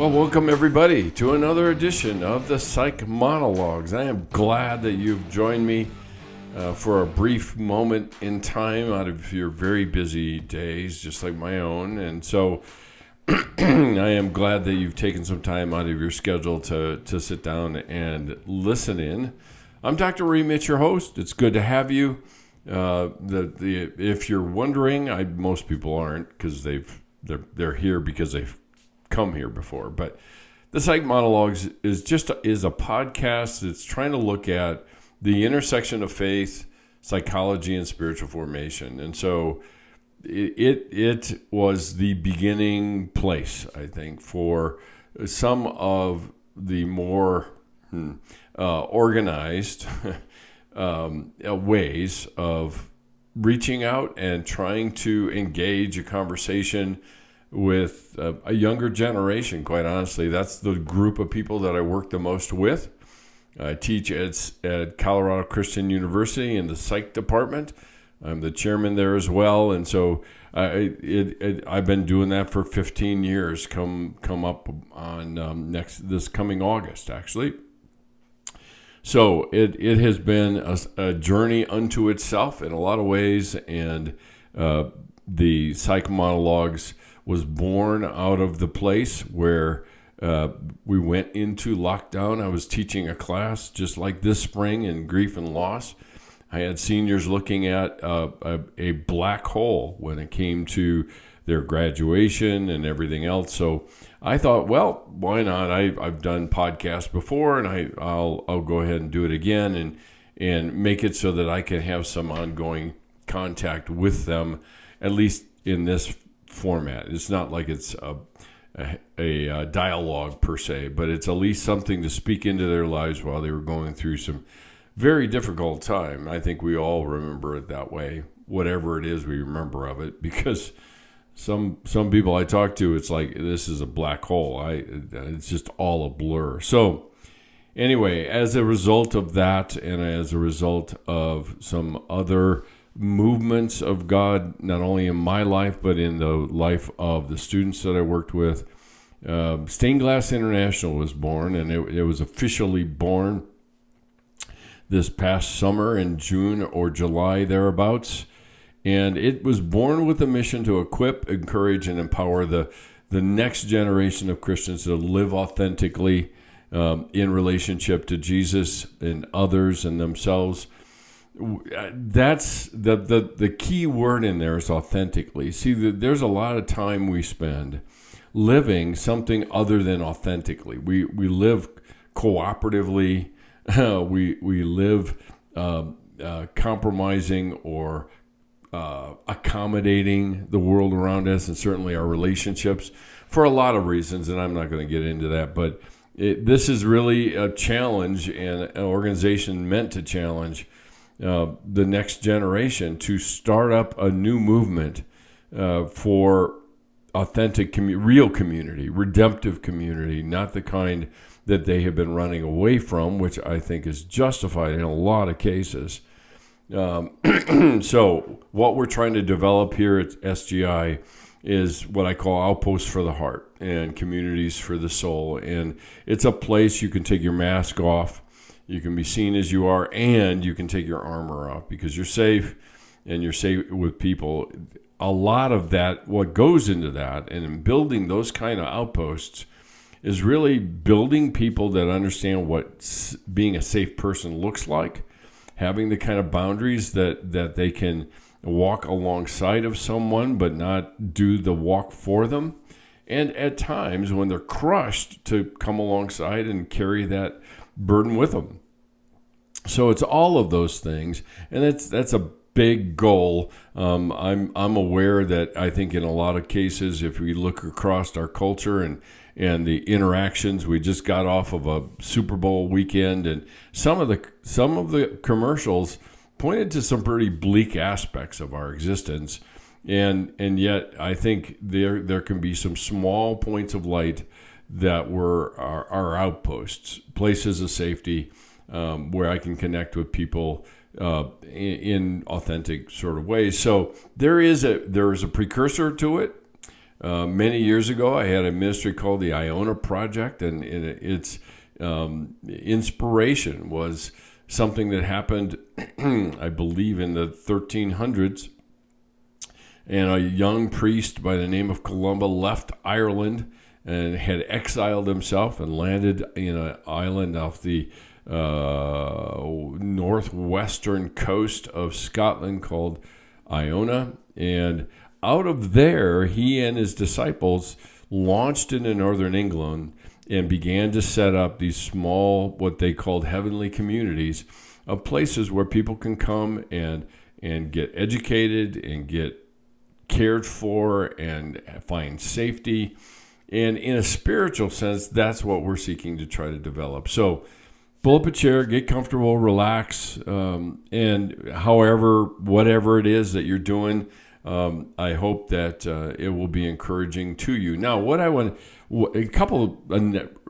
Well, welcome everybody to another edition of the Psych Monologues. I am glad that you've joined me for a brief moment in time out of your very busy days, just like my own. And so I am glad that you've taken some time out of your schedule to sit down and listen in. I'm Dr. Ray Mitch, your host. It's good to have you. If you're wondering, most people aren't because they're here because they've come here before, but the Psych Monologues is a podcast that's trying to look at the intersection of faith, psychology, and spiritual formation. And so it was the beginning place, I think, for some of the more organized ways of reaching out and trying to engage a conversation with a younger generation. Quite honestly, that's the group of people that I work the most with. I teach at Colorado Christian University in the psych department. I'm the chairman there as well, and so I've been doing that for 15 years. Come up on this coming August, actually. So it has been a journey unto itself in a lot of ways, and the Psych Monologues was born out of the place where we went into lockdown. I was teaching a class just like this spring in grief and loss. I had seniors looking at a black hole when it came to their graduation and everything else. So I thought, well, why not? I've done podcasts before, and I'll go ahead and do it again and make it so that I can have some ongoing contact with them, at least in this format. It's not like it's a dialogue per se, but it's at least something to speak into their lives while they were going through some very difficult time. I think we all remember it that way, whatever it is we remember of it, because some people I talk to, it's like this is a black hole. It's just all a blur. So anyway, as a result of that, and as a result of some other movements of God, not only in my life, but in the life of the students that I worked with, Stained Glass International was born, and it was officially born this past summer in June or July, thereabouts. And it was born with a mission to equip, encourage, and empower the next generation of Christians to live authentically in relationship to Jesus and others and themselves. That's the key word in there is authentically. See, there's a lot of time we spend living something other than authentically. We live cooperatively. We live compromising or accommodating the world around us, and certainly our relationships, for a lot of reasons, and I'm not going to get into that. But this is really a challenge, and an organization meant to challenge the next generation to start up a new movement for authentic, real community, redemptive community, not the kind that they have been running away from, which I think is justified in a lot of cases. So what we're trying to develop here at SGI is what I call outposts for the heart and communities for the soul. And it's a place you can take your mask off. You can be seen as you are, and you can take your armor off because you're safe and you're safe with people. A lot of that, what goes into that, and in building those kind of outposts, is really building people that understand what being a safe person looks like, having the kind of boundaries that they can walk alongside of someone but not do the walk for them. And at times when they're crushed, to come alongside and carry that burden with them. So it's all of those things, and that's a big goal. I'm aware that I think in a lot of cases, if we look across our culture and the interactions, we just got off of a Super Bowl weekend, and some of the commercials pointed to some pretty bleak aspects of our existence, and yet I think there can be some small points of light that were our outposts, places of safety, where I can connect with people in authentic sort of ways. So there is a precursor to it. Many years ago, I had a ministry called the Iona Project, and its inspiration was something that happened, I believe, in the 1300s. And a young priest by the name of Columba left Ireland and had exiled himself and landed in an island off the northwestern coast of Scotland called Iona. And out of there, he and his disciples launched into northern England and began to set up these small, what they called heavenly communities of places where people can come and get educated and get cared for and find safety. And in a spiritual sense, that's what we're seeking to try to develop. So pull up a chair, get comfortable, relax, and whatever it is that you're doing, I hope that it will be encouraging to you. Now, a couple of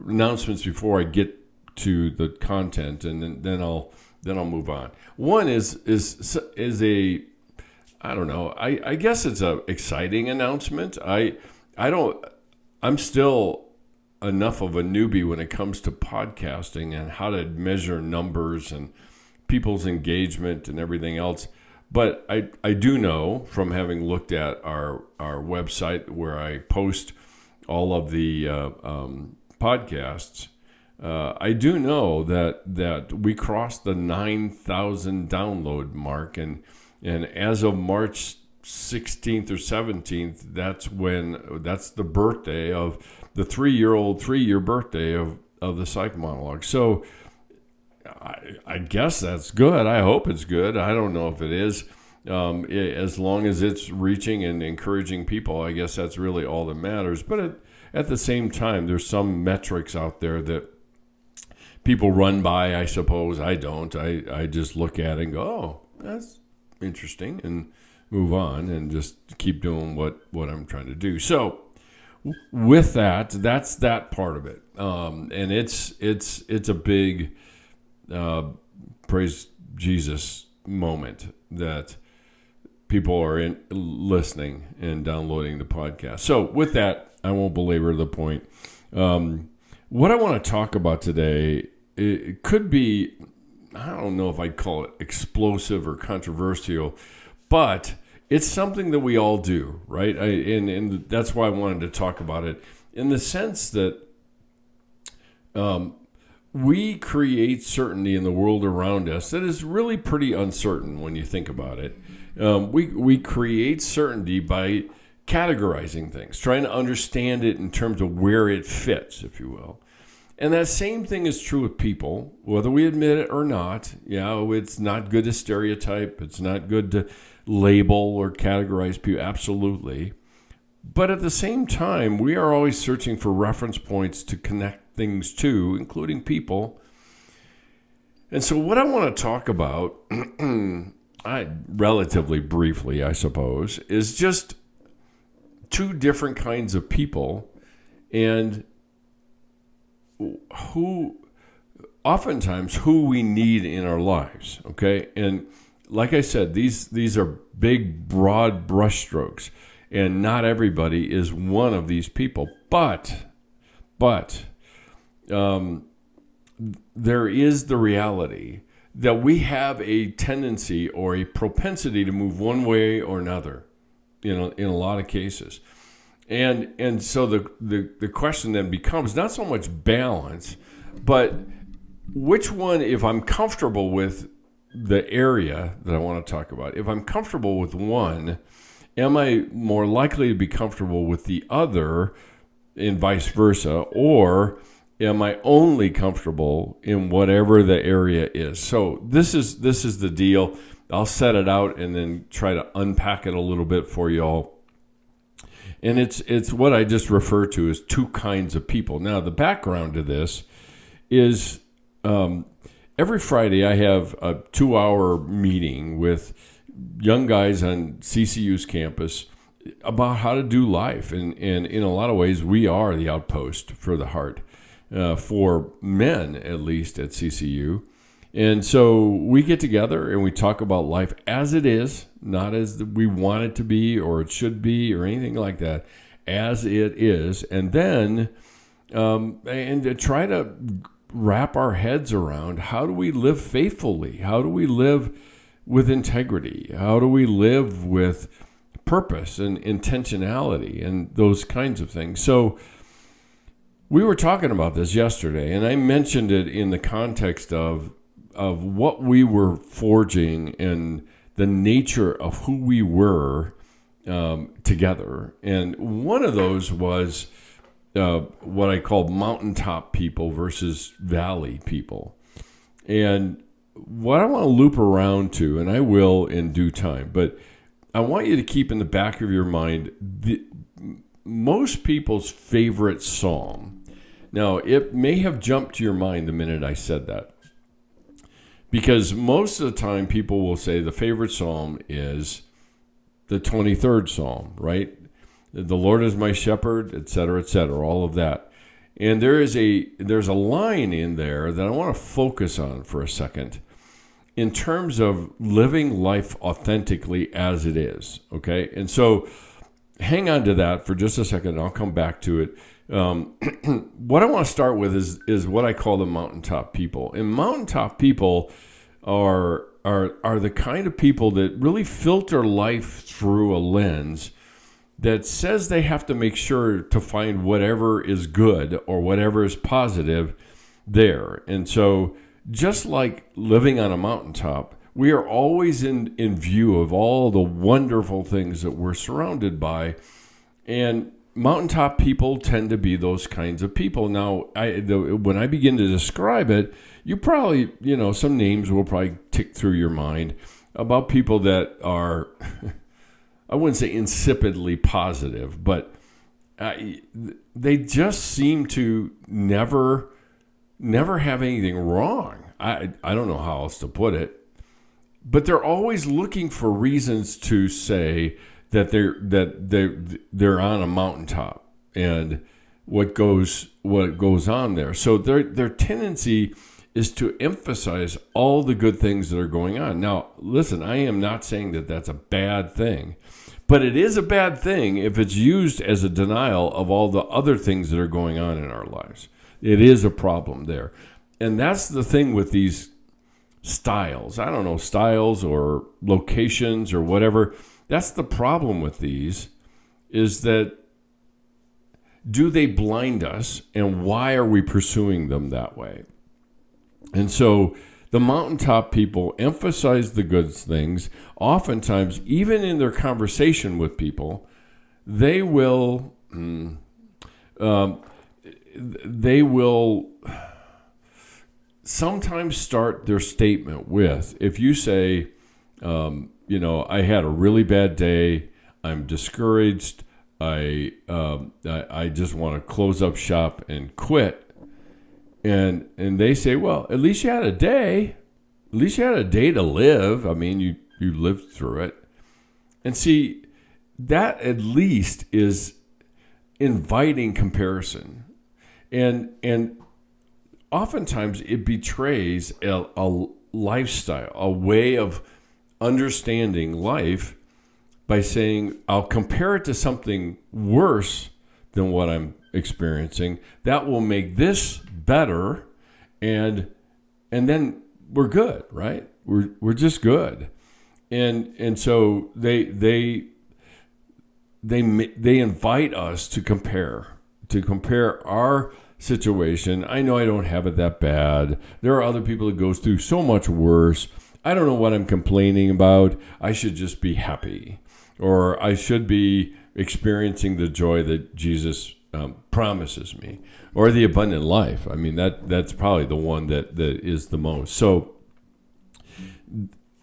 announcements before I get to the content, and then I'll move on. One is a, I don't know, I guess it's a exciting announcement. I'm still enough of a newbie when it comes to podcasting and how to measure numbers and people's engagement and everything else. But I do know from having looked at our website where I post all of the podcasts, I do know that we crossed the 9,000 download mark, and as of March 16th or 17th, that's the birthday of the 3-year birthday of the Psych Monologue. So I guess that's good. I hope it's good. I don't know if it is. As long as it's reaching and encouraging people, I guess that's really all that matters. But at the same time, there's some metrics out there that people run by, I suppose. I don't. I just look at it and go, oh, that's interesting, and move on and just keep doing what I'm trying to do. So with that's that part of it. And it's a big praise Jesus moment that people are listening and downloading the podcast. So with that, I won't belabor the point. What I want to talk about today, it could be, I don't know if I'd call it explosive or controversial, but it's something that we all do, right? And that's why I wanted to talk about it in the sense that we create certainty in the world around us that is really pretty uncertain when you think about it. We create certainty by categorizing things, trying to understand it in terms of where it fits, if you will. And that same thing is true with people, whether we admit it or not. It's not good to stereotype. It's not good to label or categorize people, absolutely. But at the same time, we are always searching for reference points to connect things to, including people. And so what I want to talk about, relatively briefly, I suppose, is just two different kinds of people and who we need in our lives, okay? And like I said, these are big, broad brushstrokes, and not everybody is one of these people. But there is the reality that we have a tendency or a propensity to move one way or another, in a lot of cases. And so the question then becomes not so much balance, but which one, if I'm comfortable with the area that I want to talk about, if I'm comfortable with one, am I more likely to be comfortable with the other and vice versa? Or am I only comfortable in whatever the area is? So this is the deal. I'll set it out and then try to unpack it a little bit for y'all. And it's what I just refer to as two kinds of people. Now, the background to this is every Friday I have a 2-hour meeting with young guys on CCU's campus about how to do life. And in a lot of ways, we are the outpost for the heart, for men, at least at CCU. And so we get together and we talk about life as it is, not as we want it to be or it should be or anything like that, as it is, and then and to try to wrap our heads around, how do we live faithfully? How do we live with integrity? How do we live with purpose and intentionality and those kinds of things? So we were talking about this yesterday, and I mentioned it in the context of what we were forging and the nature of who we were together. And one of those was what I call mountaintop people versus valley people. And what I want to loop around to, and I will in due time, but I want you to keep in the back of your mind most people's favorite psalm. Now, it may have jumped to your mind the minute I said that, because most of the time people will say the favorite psalm is the 23rd Psalm, right? The Lord is my shepherd, et cetera, all of that. And there's a line in there that I want to focus on for a second in terms of living life authentically as it is, okay? And so hang on to that for just a second, and I'll come back to it. What I want to start with is what I call the mountaintop people. And mountaintop people are the kind of people that really filter life through a lens that says they have to make sure to find whatever is good or whatever is positive there. And so just like living on a mountaintop, we are always in view of all the wonderful things that we're surrounded by. And mountaintop people tend to be those kinds of people. Now, when I begin to describe it, you probably, some names will probably tick through your mind about people that are, I wouldn't say insipidly positive, but they just seem to never have anything wrong. I don't know how else to put it, but they're always looking for reasons to say that they're on a mountaintop and what goes on there. So their tendency is to emphasize all the good things that are going on. Now, listen, I am not saying that that's a bad thing, but it is a bad thing if it's used as a denial of all the other things that are going on in our lives. It is a problem there. And that's the thing with these styles. I don't know, styles or locations or whatever. That's the problem with these, is that do they blind us, and why are we pursuing them that way? And so the mountaintop people emphasize the good things. Oftentimes, even in their conversation with people, they will sometimes start their statement with, if you say, I had a really bad day, I'm discouraged, I just want to close up shop and quit. And they say, well, at least you had a day. At least you had a day to live. I mean, you lived through it. And see, that at least is inviting comparison. And oftentimes it betrays a lifestyle, a way of understanding life by saying, I'll compare it to something worse than what I'm experiencing. That will make this better, and then we're good, right? We're just good. And so they invite us to compare our situation. I know I don't have it that bad. There are other people that goes through so much worse. I don't know what I'm complaining about. I should just be happy, or I should be experiencing the joy that Jesus promises me, or the abundant life. I mean, that's probably the one that is the most. So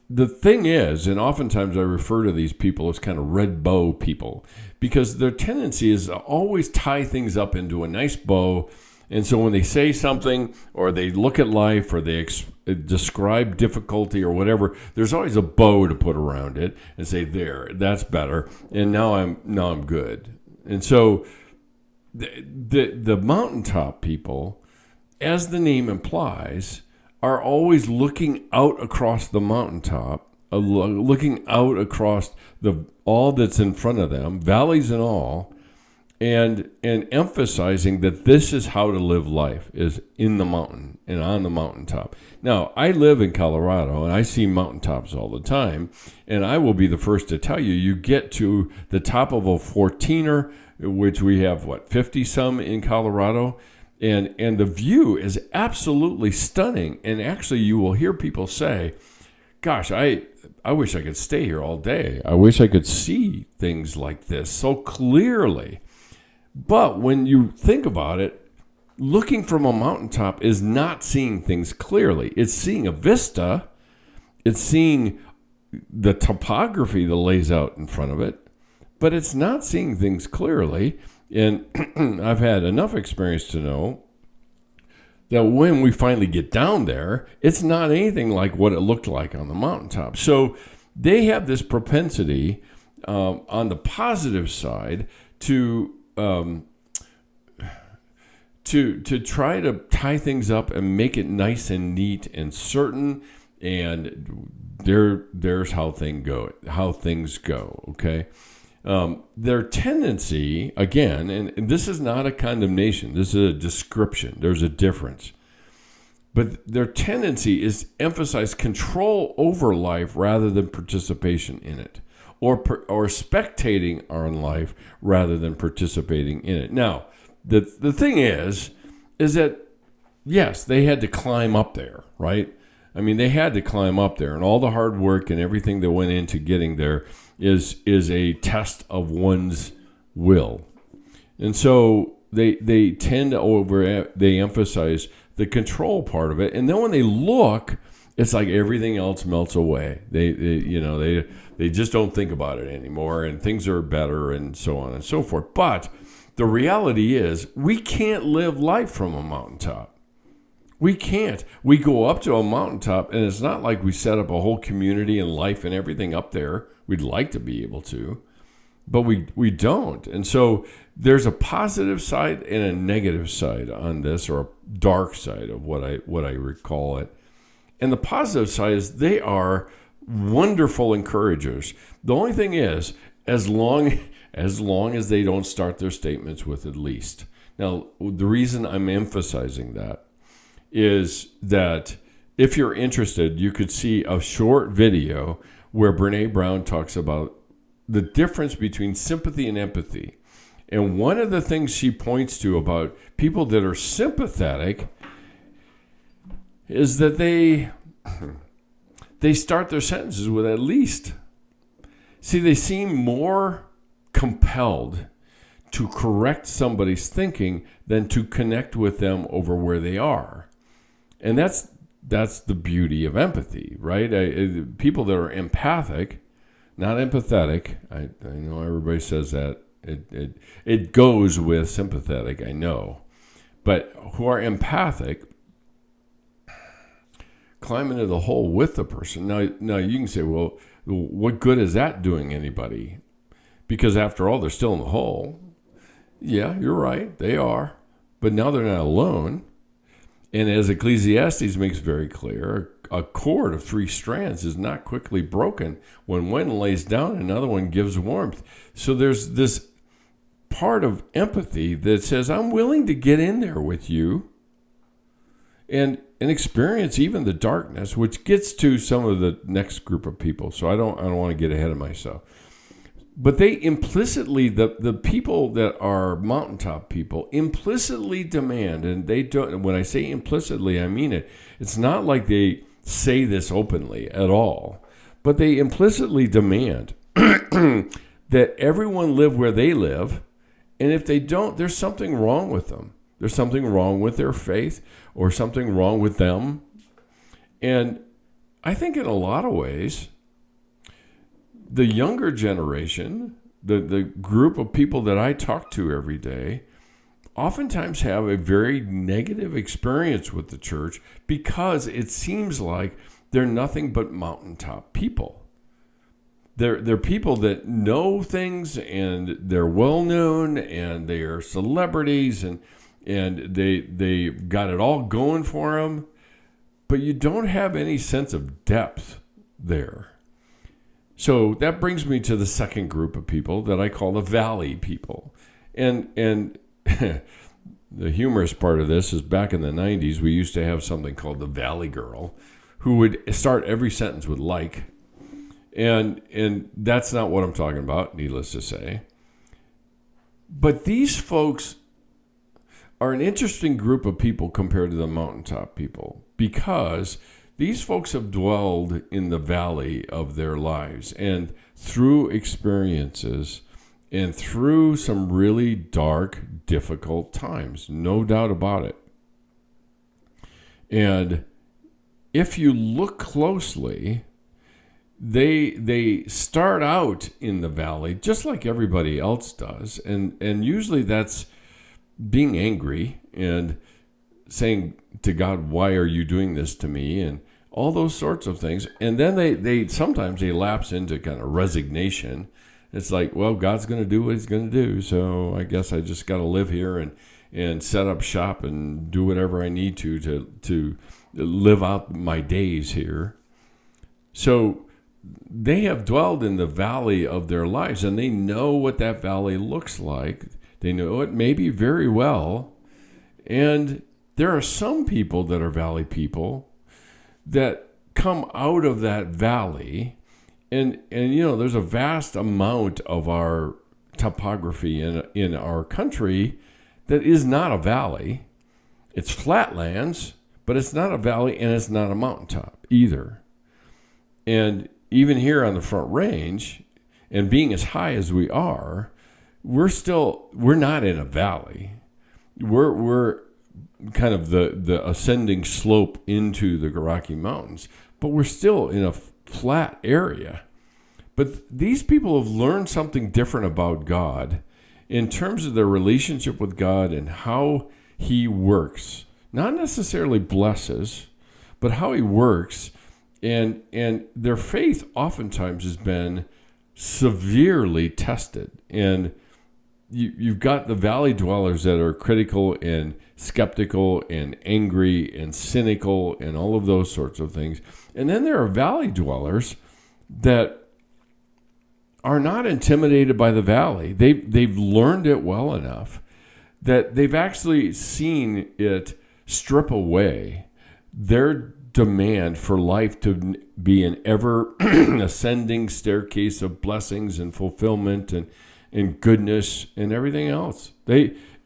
the thing is, and oftentimes I refer to these people as kind of red bow people, because their tendency is to always tie things up into a nice bow. And so when they say something, or they look at life, or they describe difficulty or whatever, there's always a bow to put around it and say, there, that's better, and now I'm good. And so the mountaintop people, as the name implies, are always looking out across the mountaintop, looking out across all that's in front of them, valleys and all, and emphasizing that this is how to live life, is in the mountain and on the mountaintop. Now, I live in Colorado, and I see mountaintops all the time, and I will be the first to tell you, you get to the top of a 14er, which we have, 50 some in Colorado, and the view is absolutely stunning. And actually, you will hear people say, gosh, I wish I could stay here all day. I wish I could see things like this so clearly. But when you think about it, looking from a mountaintop is not seeing things clearly. It's seeing a vista. It's seeing the topography that lays out in front of it, but it's not seeing things clearly. And I've had enough experience to know that when we finally get down there, it's not anything like what it looked like on the mountaintop. So they have this propensity on the positive side to try to tie things up and make it nice and neat and certain, and there's how things go. Okay, their tendency, again, and this is not a condemnation. This is a description. There's a difference, but their tendency is to emphasize control over life rather than participation in it, or spectating on life rather than participating in it. Now, the thing is that, yes, they had to climb up there, right? I mean, they had to climb up there, and all the hard work and everything that went into getting there is a test of one's will. And so they tend to they emphasize the control part of it, and then when they look, it's like everything else melts away. They just don't think about it anymore, and things are better, and so on and so forth. But the reality is, we can't live life from a mountaintop. We can't. We go up to a mountaintop, and it's not like we set up a whole community and life and everything up there. We'd like to be able to, but we don't. And so there's a positive side and a negative side on this, or a dark side of what I recall it. And the positive side is they are wonderful encouragers. The only thing is, as long as they don't start their statements with "at least." Now, the reason I'm emphasizing that is that if you're interested, you could see a short video where Brene Brown talks about the difference between sympathy and empathy. And one of the things she points to about people that are sympathetic is that they start their sentences with "at least." See, they seem more compelled to correct somebody's thinking than to connect with them over where they are. And that's the beauty of empathy, right? People that are empathic, not empathetic, I know everybody says that. It goes with sympathetic, I know. But who are empathic climb into the hole with the person. Now you can say, well, what good is that doing anybody? Because after all, they're still in the hole. Yeah, you're right, they are. But now they're not alone. And as Ecclesiastes makes very clear, a cord of 3 strands is not quickly broken. When one lays down, another one gives warmth. So there's this part of empathy that says, I'm willing to get in there with you and experience even the darkness, which gets to some of the next group of people. So I don't want to get ahead of myself. But they implicitly, the people that are mountaintop people, implicitly demand, and they don't, when I say implicitly, I mean it. It's not like they say this openly at all, but they implicitly demand that everyone live where they live, and if they don't, there's something wrong with them. There's something wrong with their faith, or something wrong with them. And I think in a lot of ways, the younger generation, the group of people that I talk to every day, oftentimes have a very negative experience with the church because it seems like they're nothing but mountaintop people. They're people that know things, and they're well known, and they are celebrities, and they got it all going for them, but you don't have any sense of depth there. So that brings me to the second group of people that I call the valley people. And the humorous part of this is back in the 90s, we used to have something called the Valley Girl, who would start every sentence with like. And that's not what I'm talking about, needless to say. But these folks are an interesting group of people compared to the mountaintop people, because these folks have dwelled in the valley of their lives, and through experiences and through some really dark, difficult times, no doubt about it. And if you look closely, they start out in the valley just like everybody else does, and usually that's being angry and saying to God, why are you doing this to me, and all those sorts of things. And then they sometimes they lapse into kind of resignation. It's like, well, God's going to do what he's going to do, so I guess I just got to live here and set up shop and do whatever I need to live out my days here. So they have dwelled in the valley of their lives, and they know what that valley looks like. They know it maybe very well. And there are some people that are valley people that come out of that valley. And there's a vast amount of our topography in our country that is not a valley. It's flatlands, but it's not a valley, and it's not a mountaintop either. And even here on the Front Range, and being as high as we are, we're not in a valley. We're kind of the ascending slope into the Rocky Mountains, but we're still in a flat area. But these people have learned something different about God in terms of their relationship with God and how he works. Not necessarily blesses, but how he works. And their faith oftentimes has been severely tested. And you've got the valley dwellers that are critical and skeptical and angry and cynical and all of those sorts of things. And then there are valley dwellers that are not intimidated by the valley. They've learned it well enough that they've actually seen it strip away their demand for life to be an ever ascending staircase of blessings and fulfillment and goodness and everything else.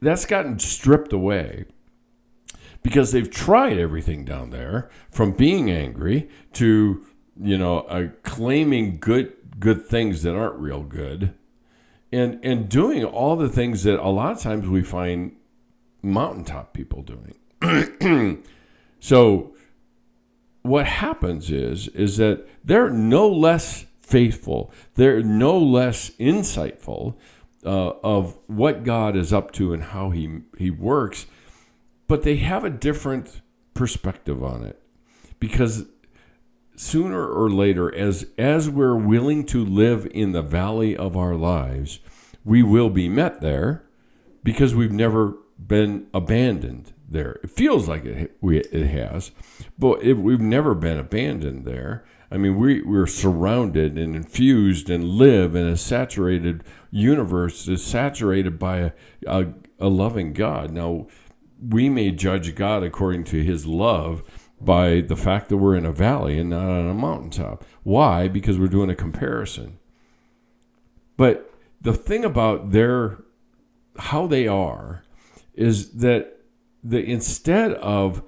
That's gotten stripped away because they've tried everything down there, from being angry to claiming good things that aren't real good, and doing all the things that a lot of times we find mountaintop people doing. So what happens is that they're no less faithful, they're no less insightful of what God is up to and how he works, but they have a different perspective on it, because sooner or later, as we're willing to live in the valley of our lives, we will be met there, because we've never been abandoned there. It feels like it has, but we've never been abandoned there. I mean, we're surrounded and infused and live in a saturated universe that's saturated by a loving God. Now, we may judge God according to his love by the fact that we're in a valley and not on a mountaintop. Why? Because we're doing a comparison. But the thing about how they are is that instead of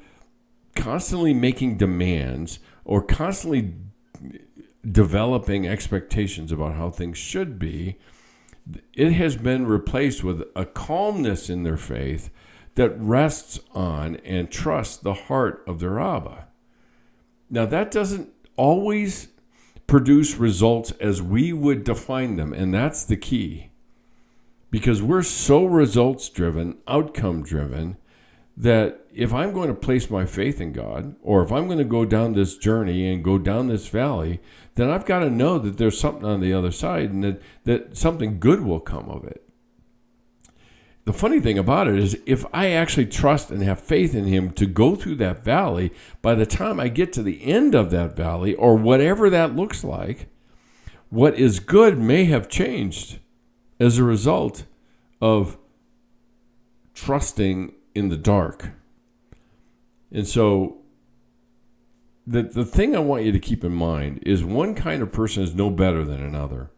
constantly making demands or constantly developing expectations about how things should be, it has been replaced with a calmness in their faith that rests on and trusts the heart of their Abba. Now, that doesn't always produce results as we would define them, and that's the key. Because we're so results-driven, outcome-driven, that if I'm going to place my faith in God, or if I'm going to go down this journey and go down this valley, then I've got to know that there's something on the other side, and that something good will come of it. The funny thing about it is, if I actually trust and have faith in him to go through that valley, by the time I get to the end of that valley, or whatever that looks like, what is good may have changed as a result of trusting in the dark. And so the thing I want you to keep in mind is one kind of person is no better than another.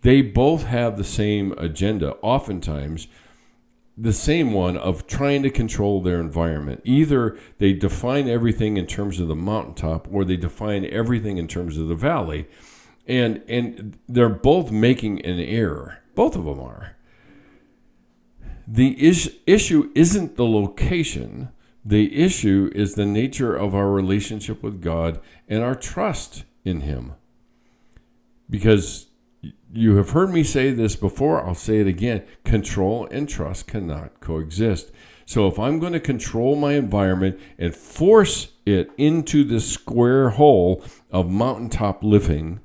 They both have the same agenda, oftentimes the same one of trying to control their environment. Either they define everything in terms of the mountaintop or they define everything in terms of the valley. And they're both making an error. Both of them are. The issue isn't the location. The issue is the nature of our relationship with God and our trust in Him. Because you have heard me say this before, I'll say it again. Control and trust cannot coexist. So if I'm going to control my environment and force it into the square hole of mountaintop living,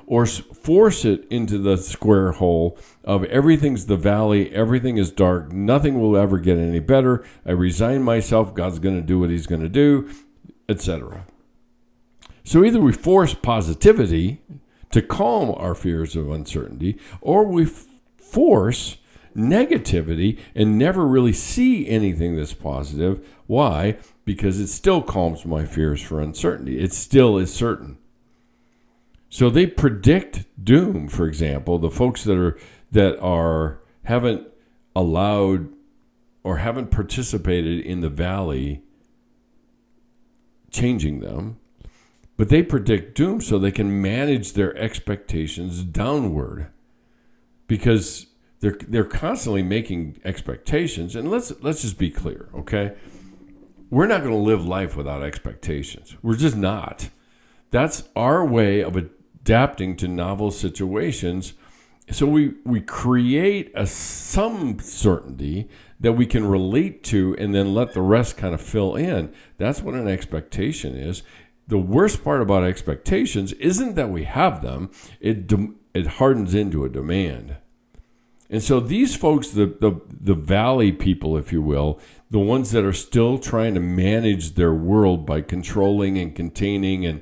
or force it into the square hole of everything's the valley, everything is dark, nothing will ever get any better, I resign myself, God's going to do what He's going to do, etc. So either we force positivity to calm our fears of uncertainty, or we force negativity and never really see anything that's positive. Why? Because it still calms my fears for uncertainty. It still is certain. So they predict doom, for example, the folks that haven't allowed or haven't participated in the valley changing them, but they predict doom so they can manage their expectations downward, because they're constantly making expectations. And let's just be clear, okay? We're not going to live life without expectations. We're just not. That's our way of adapting to novel situations. So we create some certainty that we can relate to and then let the rest kind of fill in. That's what an expectation is. The worst part about expectations isn't that we have them. It hardens into a demand. And so these folks, the valley people, if you will, the ones that are still trying to manage their world by controlling and containing and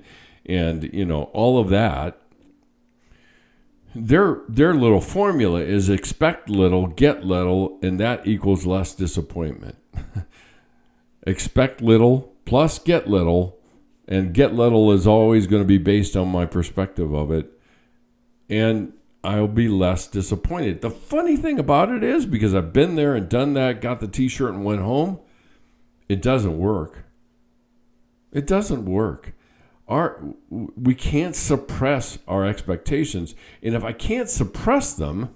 all of that, their little formula is expect little, get little, and that equals less disappointment. Expect little plus get little, and get little is always going to be based on my perspective of it, and I'll be less disappointed. The funny thing about it is, because I've been there and done that, got the t-shirt and went home, it doesn't work. It doesn't work. We can't suppress our expectations. And if I can't suppress them,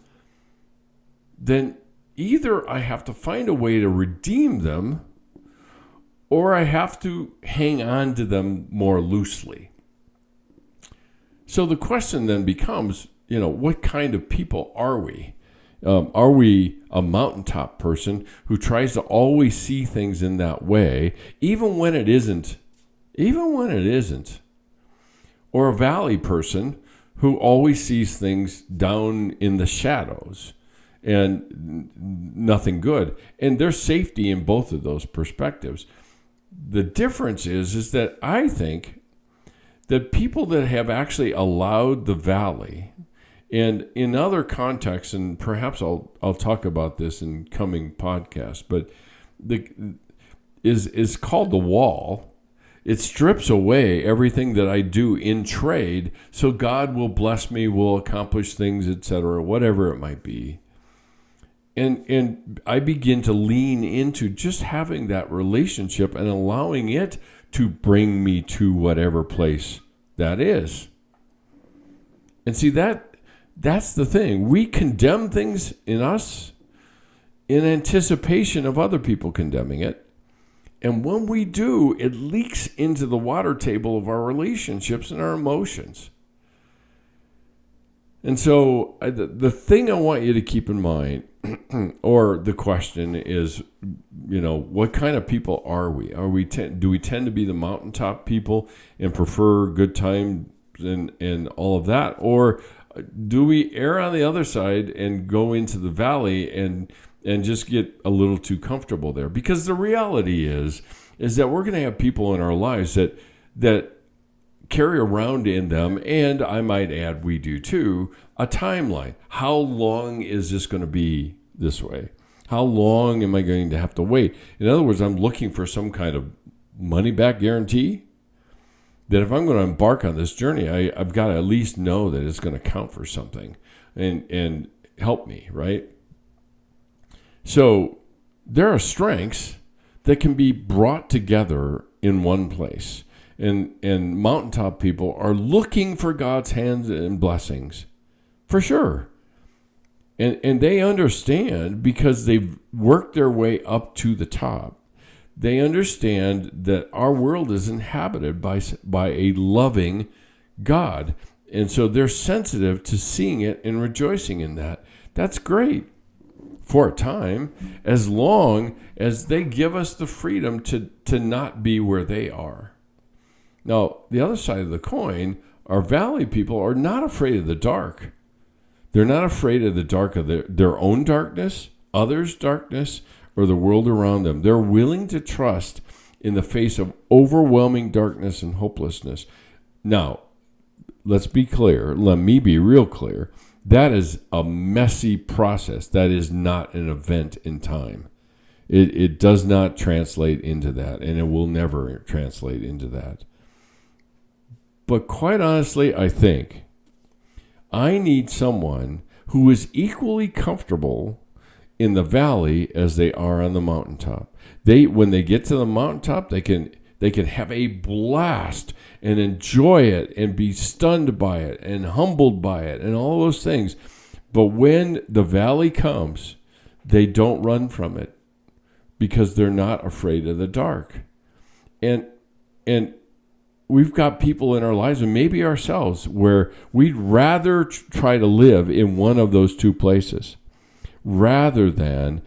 then either I have to find a way to redeem them, or I have to hang on to them more loosely. So the question then becomes, what kind of people are we? Are we a mountaintop person who tries to always see things in that way, even when it isn't? Or a valley person who always sees things down in the shadows and nothing good? And there's safety in both of those perspectives. The difference is that I think that people that have actually allowed the valley, and in other contexts, and perhaps I'll talk about this in coming podcasts, but is called the wall. It strips away everything that I do in trade, so God will bless me, will accomplish things, etc., whatever it might be. And I begin to lean into just having that relationship and allowing it to bring me to whatever place that is. And see, that's the thing. We condemn things in us in anticipation of other people condemning it. And when we do, it leaks into the water table of our relationships and our emotions. And so the thing I want you to keep in mind, or the question is, what kind of people are we? Do we tend to be the mountaintop people and prefer good times and all of that? Or do we err on the other side and go into the valley and just get a little too comfortable there? Because the reality is that we're going to have people in our lives that carry around in them, and I might add we do too, a timeline. How long is this going to be this way? How long am I going to have to wait? In other words, I'm looking for some kind of money-back guarantee that if I'm going to embark on this journey, I've got to at least know that it's going to count for something and help me, right? So there are strengths that can be brought together in one place. And mountaintop people are looking for God's hands and blessings, for sure. And they understand because they've worked their way up to the top. They understand that our world is inhabited by a loving God. And so they're sensitive to seeing it and rejoicing in that. That's great for a time, as long as they give us the freedom to not be where they are. Now, the other side of the coin, our valley people are not afraid of the dark. They're not afraid of the dark of their own darkness, others' darkness, or the world around them. They're willing to trust in the face of overwhelming darkness and hopelessness. Now, let's be clear. Let me be real clear. That is a messy process. That is not an event in time. It does not translate into that, and it will never translate into that. But quite honestly, I think I need someone who is equally comfortable in the valley as they are on the mountaintop. When they get to the mountaintop, they can have a blast and enjoy it and be stunned by it and humbled by it and all those things. But when the valley comes, they don't run from it because they're not afraid of the dark. And we've got people in our lives, and maybe ourselves, where we'd rather try to live in one of those two places rather than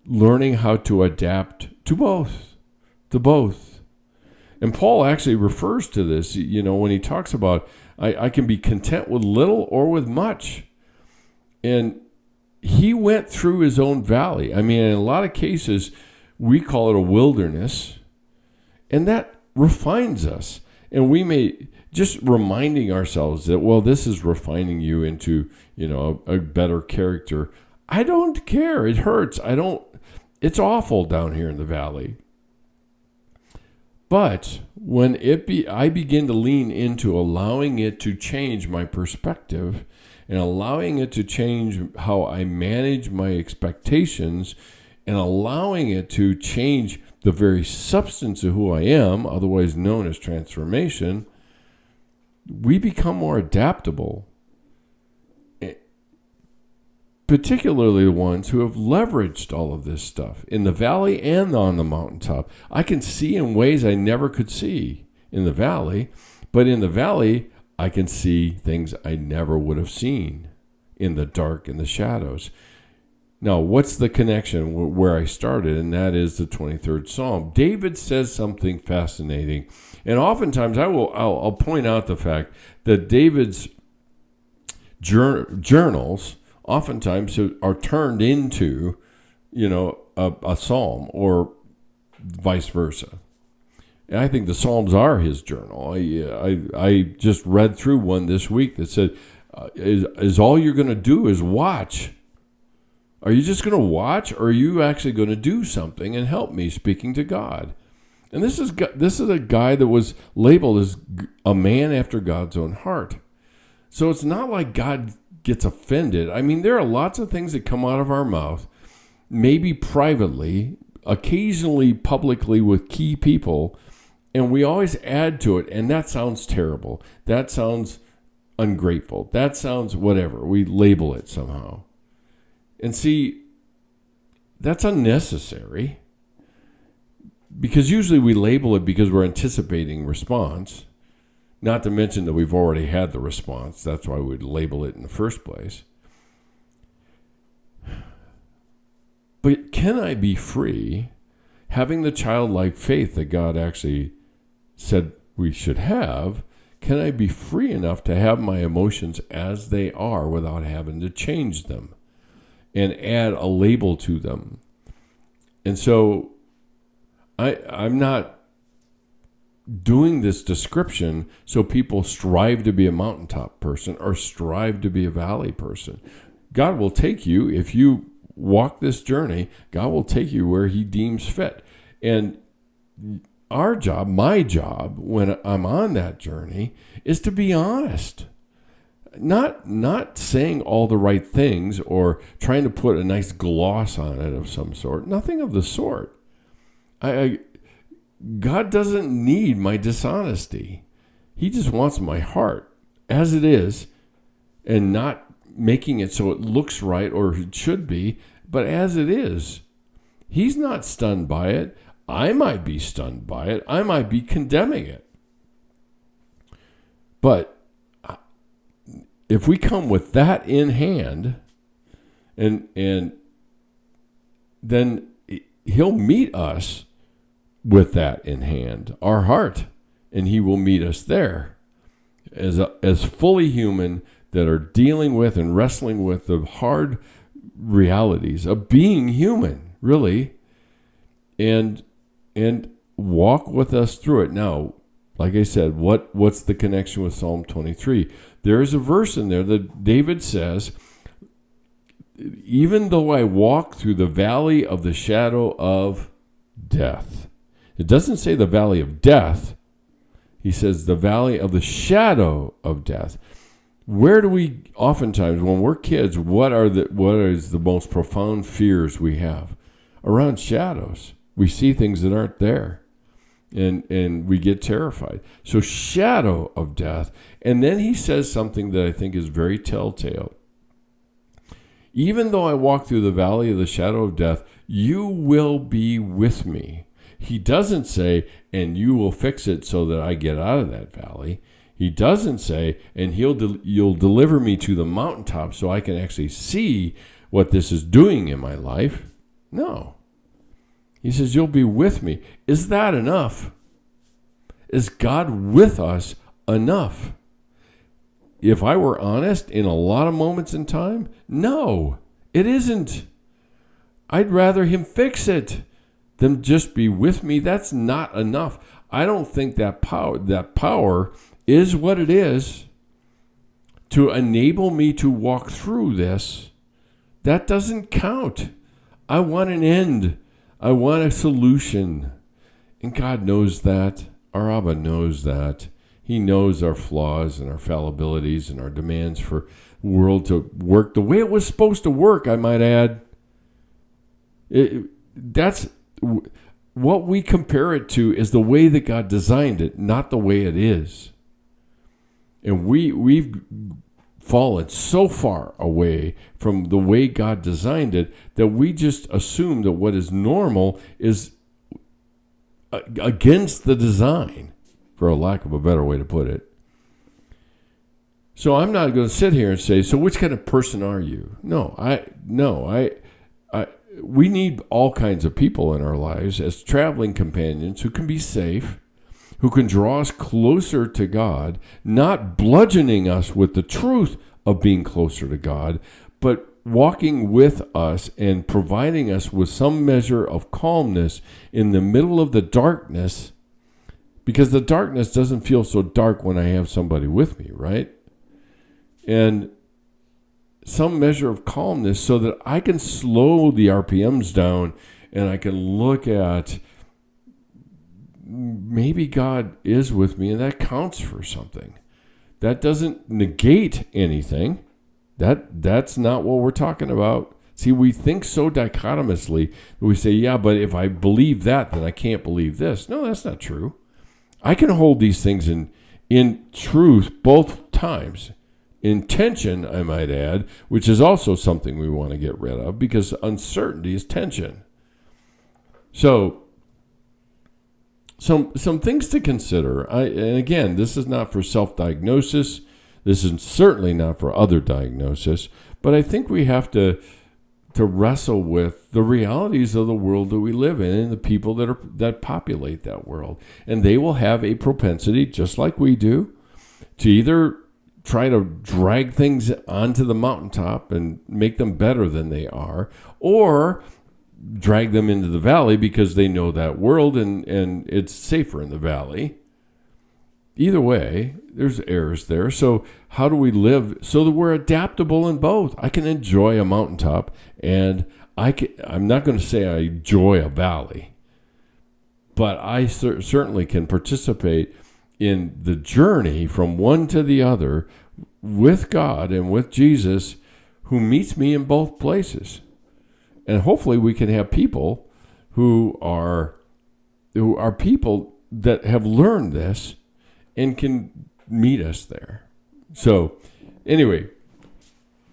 learning how to adapt to both. And Paul actually refers to this, when he talks about, I can be content with little or with much. And he went through his own valley. I mean, in a lot of cases, we call it a wilderness, and that refines us. And we may just reminding ourselves that, well, this is refining you into, a better character. I don't care. It hurts. It's awful down here in the valley. But when I begin to lean into allowing it to change my perspective and allowing it to change how I manage my expectations and allowing it to change the very substance of who I am, otherwise known as transformation, we become more adaptable. Particularly the ones who have leveraged all of this stuff in the valley and on the mountaintop. I can see in ways I never could see in the valley, but in the valley, I can see things I never would have seen in the dark and the shadows. Now, what's the connection where I started? And that is the 23rd Psalm. David says something fascinating. And oftentimes I'll point out the fact that David's journals oftentimes are turned into, a psalm or vice versa. And I think the Psalms are his journal. I just read through one this week that said, is all you're going to do is watch? Are you just going to watch, or are you actually going to do something and help me speaking to God? And this is a guy that was labeled as a man after God's own heart. So it's not like God gets offended. I mean, there are lots of things that come out of our mouth, maybe privately, occasionally publicly with key people, and we always add to it, and that sounds terrible. That sounds ungrateful. That sounds whatever. We label it somehow. And see, that's unnecessary, because usually we label it because we're anticipating response, not to mention that we've already had the response. That's why we'd label it in the first place. But can I be free, having the childlike faith that God actually said we should have? Can I be free enough to have my emotions as they are without having to change them and add a label to them? And so I'm not doing this description so people strive to be a mountaintop person or strive to be a valley person. God will take you if you walk this journey, God will take you where he deems fit. And our job, my job, when I'm on that journey, is to be honest. Not saying all the right things or trying to put a nice gloss on it of some sort. Nothing of the sort. God doesn't need my dishonesty. He just wants my heart as it is, and not making it so it looks right or it should be, but as it is. He's not stunned by it. I might be stunned by it. I might be condemning it. But if we come with that in hand, and then he'll meet us with that in hand, our heart, and he will meet us there as fully human that are dealing with and wrestling with the hard realities of being human, really, and walk with us through it. Now, like I said, what's the connection with Psalm 23? There is a verse in there that David says, even though I walk through the valley of the shadow of death. It doesn't say the valley of death. He says the valley of the shadow of death. Where do we oftentimes, when we're kids, what is the most profound fears we have? Around shadows. We see things that aren't there. And we get terrified. So shadow of death. And then he says something that I think is very telltale. Even though I walk through the valley of the shadow of death, you will be with me. He doesn't say, and you will fix it so that I get out of that valley. He doesn't say, and you'll deliver me to the mountaintop so I can actually see what this is doing in my life. No. He says, you'll be with me. Is that enough? Is God with us enough? If I were honest, in a lot of moments in time, no, it isn't. I'd rather him fix it than just be with me. That's not enough. I don't think that power is what it is to enable me to walk through this. That doesn't count. I want an end. I want a solution. And God knows that. Our Abba knows that. He knows our flaws and our fallibilities and our demands for the world to work the way it was supposed to work, I might add. That's what we compare it to is the way that God designed it, not the way it is. And we've fallen so far away from the way God designed it that we just assume that what is normal is against the design, for a lack of a better way to put it. So I'm not going to sit here and say, so which kind of person are you? We need all kinds of people in our lives as traveling companions who can be safe, who can draw us closer to God, not bludgeoning us with the truth of being closer to God, but walking with us and providing us with some measure of calmness in the middle of the darkness, because the darkness doesn't feel so dark when I have somebody with me, right? And some measure of calmness so that I can slow the RPMs down and I can look at maybe God is with me, and that counts for something. That doesn't negate anything. That's not what we're talking about. See, we think so dichotomously that we say, yeah, but if I believe that, then I can't believe this. No, that's not true. I can hold these things in truth both times. In tension, I might add, which is also something we want to get rid of because uncertainty is tension. So, some things to consider. And again, this is not for self-diagnosis. This is certainly not for other diagnosis. But I think we have to wrestle with the realities of the world that we live in and the people that populate that world. And they will have a propensity, just like we do, to either try to drag things onto the mountaintop and make them better than they are, or drag them into the valley because they know that world and it's safer in the valley. Either way, there's errors there. So how do we live so that we're adaptable in both? I can enjoy a mountaintop and I'm not going to say I enjoy a valley, but I certainly can participate in the journey from one to the other with God and with Jesus, who meets me in both places. And hopefully we can have people who are people that have learned this and can meet us there. So anyway,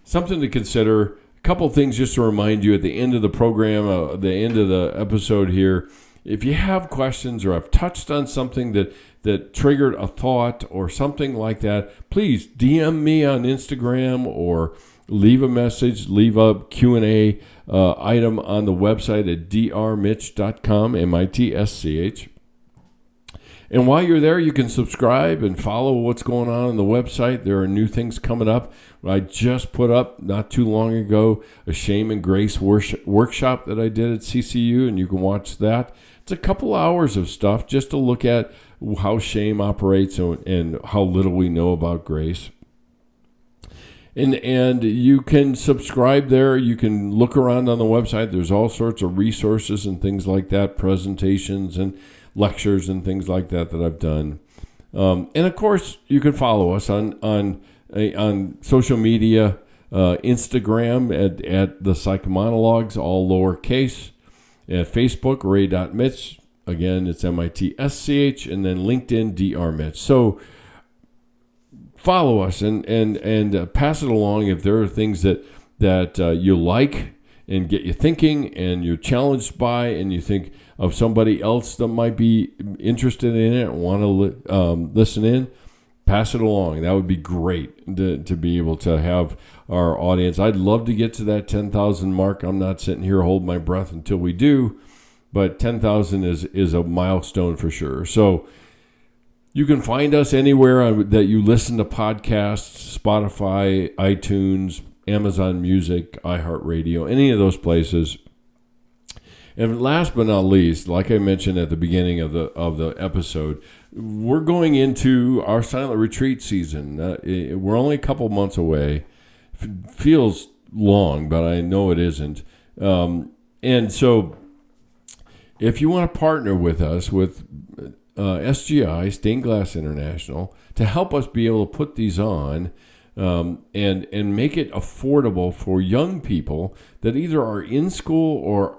something to consider. A couple things just to remind you at the end of the program, the end of the episode here. If you have questions or I've touched on something that triggered a thought or something like that, please DM me on Instagram or leave a message, leave a Q&A item on the website at drmitsch.com, MITSCH. And while you're there, you can subscribe and follow what's going on the website. There are new things coming up. I just put up, not too long ago, a Shame and Grace workshop that I did at CCU, and you can watch that. It's a couple hours of stuff just to look at how shame operates and how little we know about grace. And you can subscribe there. You can look around on the website. There's all sorts of resources and things like that, presentations and lectures and things like that I've done. And of course, you can follow us on social media, Instagram at the Psychomonologues, all lowercase. At Facebook, Ray.Mitsch. Again, it's MITSCH. And then LinkedIn, drmitsch. So follow us and pass it along if there are things that you like and get you thinking and you're challenged by, and you think of somebody else that might be interested in it and want to listen in, pass it along. That would be great to be able to have our audience. I'd love to get to that 10,000 mark. I'm not sitting here holding my breath until we do, but 10,000 is a milestone for sure. So you can find us anywhere that you listen to podcasts, Spotify, iTunes, Amazon Music, iHeartRadio, any of those places. And last but not least, like I mentioned at the beginning of the episode, we're going into our silent retreat season. We're only a couple months away. Feels long, but I know it isn't. And so if you want to partner with us, with SGI, Stained Glass International, to help us be able to put these on, and make it affordable for young people that either are in school or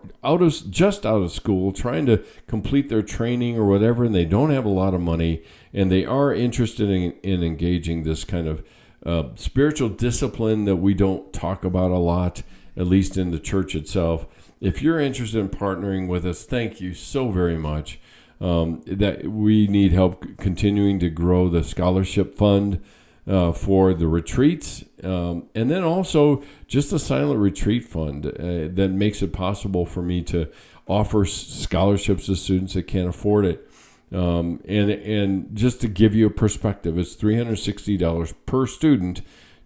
just out of school, trying to complete their training or whatever, and they don't have a lot of money, and they are interested in engaging this kind of spiritual discipline that we don't talk about a lot, at least in the church itself. If you're interested in partnering with us, thank you so very much. That we need help continuing to grow the scholarship fund for the retreats, and then also just the silent retreat fund that makes it possible for me to offer scholarships to students that can't afford it. And just to give you a perspective, it's $360 per student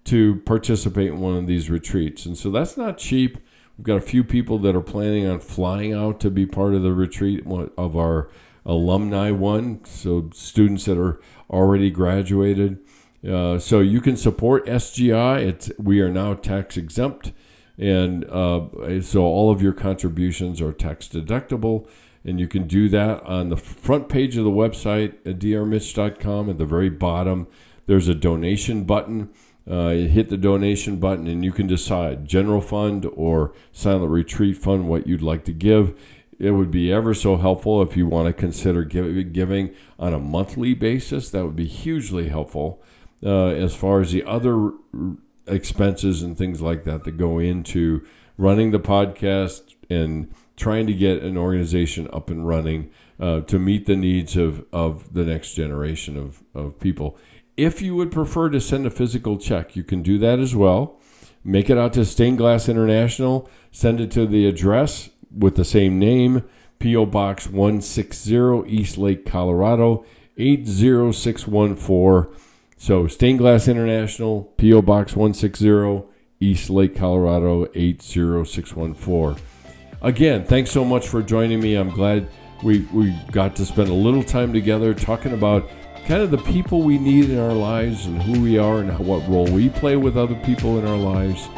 to participate in one of these retreats. And so that's not cheap. We've got a few people that are planning on flying out to be part of the retreat of our alumni one, so students that are already graduated. So you can support SGI. We are now tax exempt, and so all of your contributions are tax deductible, and you can do that on the front page of the website at drmitsch.com. At the very bottom, there's a donation button. You hit the donation button, and you can decide general fund or silent retreat fund what you'd like to give. It would be ever so helpful if you want to consider giving on a monthly basis. That would be hugely helpful. As far as the other expenses and things like that go into running the podcast and trying to get an organization up and running to meet the needs of the next generation of people. If you would prefer to send a physical check, you can do that as well. Make it out to Stained Glass International. Send it to the address with the same name, P.O. Box 160, East Lake, Colorado, 80614. So Stained Glass International, P.O. Box 160, East Lake, Colorado, 80614. Again, thanks so much for joining me. I'm glad we got to spend a little time together talking about kind of the people we need in our lives and who we are and what role we play with other people in our lives.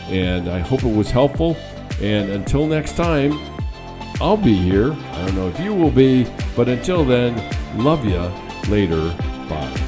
And I hope it was helpful. And until next time, I'll be here. I don't know if you will be, but until then, love ya. Later. Bye.